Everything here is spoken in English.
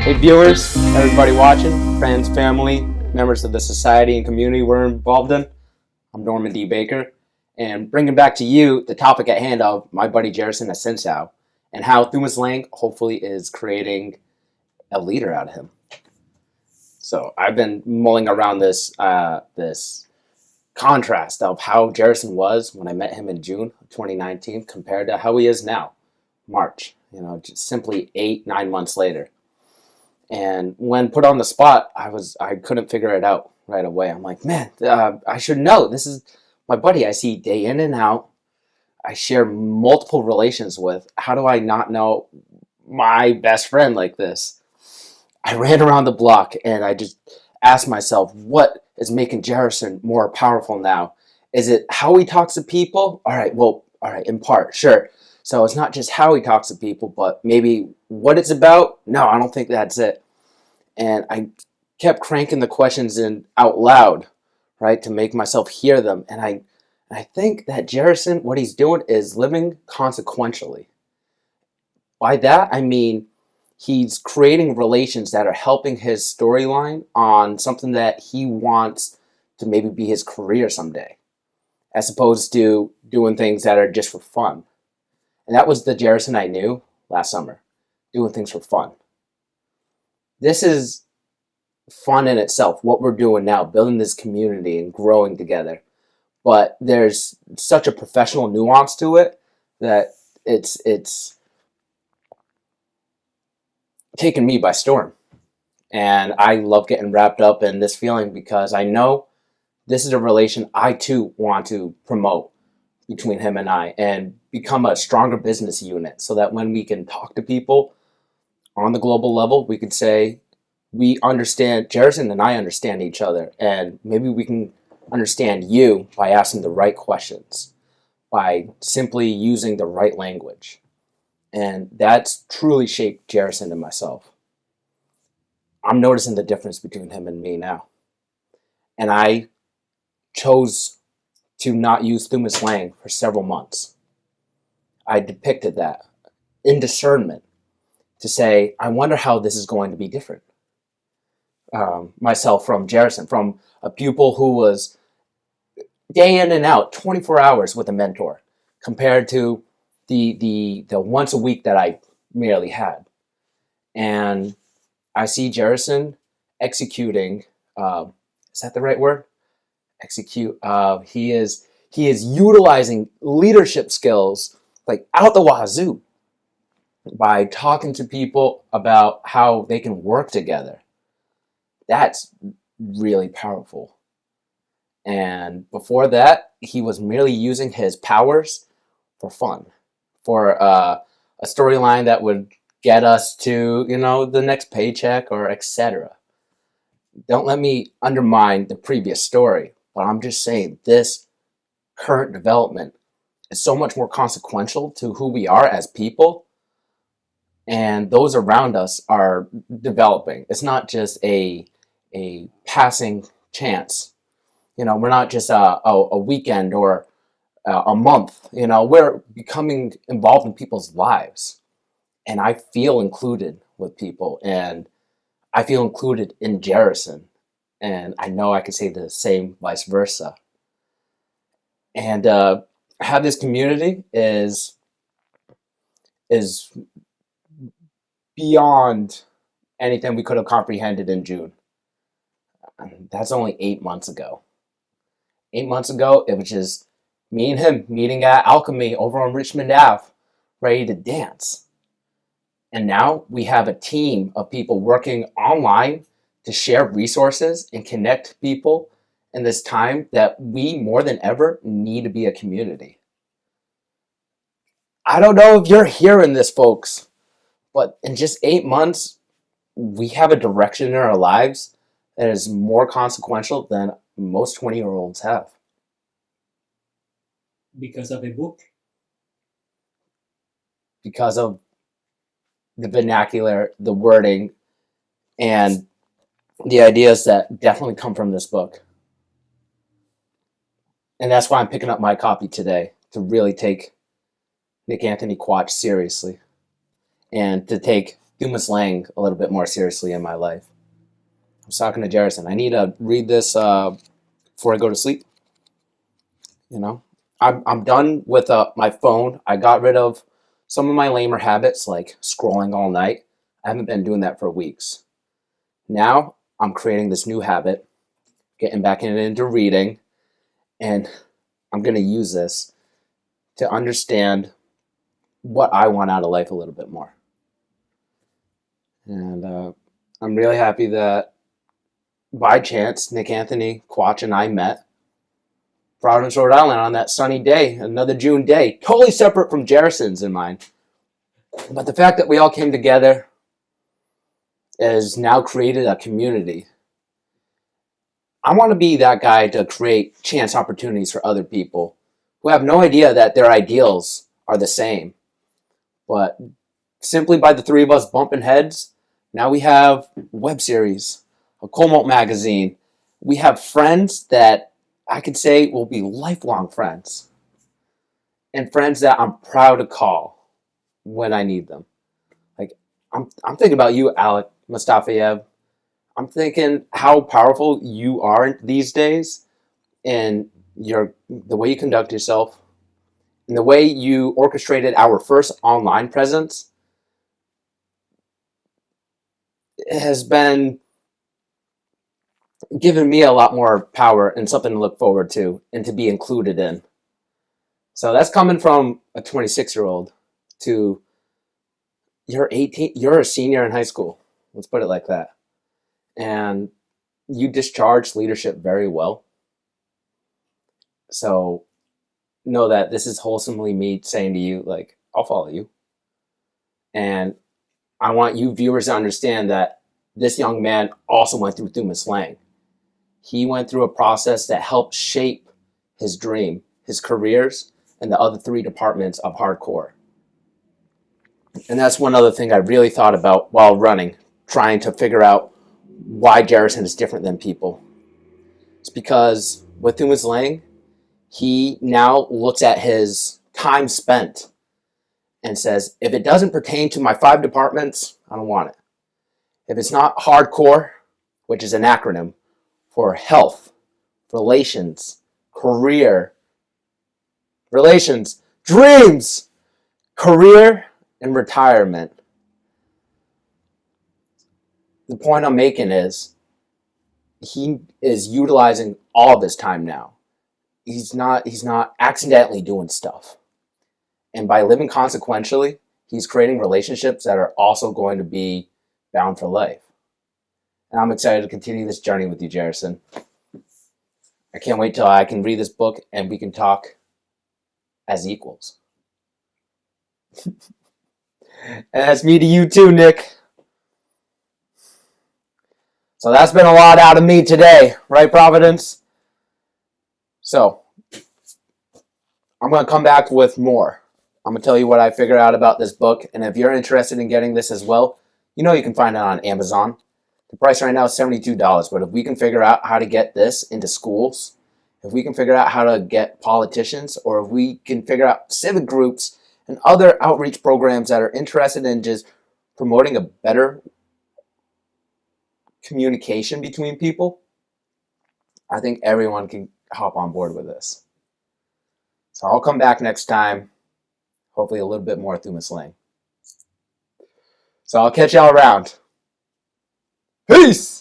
Hey viewers, everybody watching, friends, family, members of the society and community we're involved in. I'm Norman D. Baker, and bringing back to you the topic at hand of my buddy Jensen at and how Thumoslang hopefully is creating a leader out of him. So I've been mulling around this contrast of how Jensen was when I met him in June of 2019 compared to how he is now, March. Just simply 8-9 months later. And when put on the spot, I couldn't figure it out right away. I'm like, man, I should know. This is my buddy I see day in and out. I share multiple relations with. How do I not know my best friend like this? I ran around the block and I just asked myself, what is making Jensen more powerful now? Is it how he talks to people? All right, in part, sure. So it's not just how he talks to people, but maybe what it's about? No, I don't think that's it. And I kept cranking the questions in out loud, right, to make myself hear them. And I think that Jensen, what he's doing is living consequentially. By that, I mean he's creating relations that are helping his storyline on something that he wants to maybe be his career someday, as opposed to doing things that are just for fun. And that was the Jensen I knew last summer, doing things for fun. This is fun in itself, what we're doing now, building this community and growing together. But there's such a professional nuance to it that it's taken me by storm. And I love getting wrapped up in this feeling because I know this is a relation I too want to promote between him and I and become a stronger business unit so that when we can talk to people on the global level, we could say we understand, Jensen and I understand each other, and maybe we can understand you by asking the right questions, by simply using the right language. And that's truly shaped Jensen and myself. I'm noticing the difference between him and me now. And I chose to not use Thumoslang for several months. I depicted that in discernment to say, I wonder how this is going to be different. Myself from Jensen, from a pupil who was day in and out, 24 hours with a mentor, compared to the once a week that I merely had. And I see Jensen executing, is that the right word? Execute. He is utilizing leadership skills like out the wazoo by talking to people about how they can work together. That's really powerful. And before that, he was merely using his powers for fun, for a storyline that would get us to, the next paycheck or etc. Don't let me undermine the previous story, but I'm just saying this current development is so much more consequential to who we are as people, and those around us are developing. It's not just a passing chance. We're not just a weekend or a month. We're becoming involved in people's lives, and I feel included with people, and I feel included in Jensen, and I know I could say the same vice versa. And how this community is beyond anything we could have comprehended in June. That's only 8 months ago. 8 months ago, it was just me and him meeting at Alchemy over on Richmond Ave, ready to dance. And now we have a team of people working online to share resources and connect people in this time that we, more than ever, need to be a community. I don't know if you're hearing this, folks, but in just 8 months, we have a direction in our lives that is more consequential than most 20-year-olds have. Because of a book? Because of the vernacular, the wording, and the ideas that definitely come from this book. And that's why I'm picking up my copy today, to really take Nick Anthony Quach seriously, and to take Thumoslang a little bit more seriously in my life. I was talking to Jensen. I need to read this before I go to sleep. You know, I'm done with my phone. I got rid of some of my lamer habits like scrolling all night. I haven't been doing that for weeks. Now I'm creating this new habit, getting back into reading, and I'm going to use this to understand what I want out of life a little bit more. And I'm really happy that by chance, Nick Anthony, Quach, and I met Providence, Rhode Island on that sunny day, another June day, totally separate from Jensen's and mine. But the fact that we all came together has now created a community. I want to be that guy to create chance opportunities for other people who have no idea that their ideals are the same. But simply by the three of us bumping heads, now we have a web series, a Colmont magazine. We have friends that I could say will be lifelong friends. And friends that I'm proud to call when I need them. Like, I'm thinking about you, Alec Mustafayev. I'm thinking how powerful you are these days, and the way you conduct yourself, and the way you orchestrated our first online presence has been giving me a lot more power and something to look forward to and to be included in. So that's coming from a 26-year-old to you're 18, you're a senior in high school. Let's put it like that. And you discharge leadership very well. So know that this is wholesomely me saying to you, like, I'll follow you. And I want you viewers to understand that this young man also went through Thumoslang. He went through a process that helped shape his dream, his careers, and the other three departments of hardcore. And that's one other thing I really thought about while running, trying to figure out why Jensen is different than people. It's because with Thumoslang, he now looks at his time spent and says, if it doesn't pertain to my 5 departments, I don't want it. If it's not hardcore, which is an acronym for health, relations, career, relations, dreams, career, and retirement. The point I'm making is he is utilizing all of his time now. He's not accidentally doing stuff. And by living consequentially, he's creating relationships that are also going to be bound for life. And I'm excited to continue this journey with you, Jensen. I can't wait till I can read this book and we can talk as equals. And that's me to you too, Nick. So that's been a lot out of me today, right, Providence? So I'm going to come back with more. I'm going to tell you what I figured out about this book. And if you're interested in getting this as well, you know you can find it on Amazon. The price right now is $72. But if we can figure out how to get this into schools, if we can figure out how to get politicians, or if we can figure out civic groups and other outreach programs that are interested in just promoting a better communication between people, I think everyone can hop on board with this. So I'll come back next time, hopefully a little bit more Thumoslang. So I'll catch y'all around. Peace!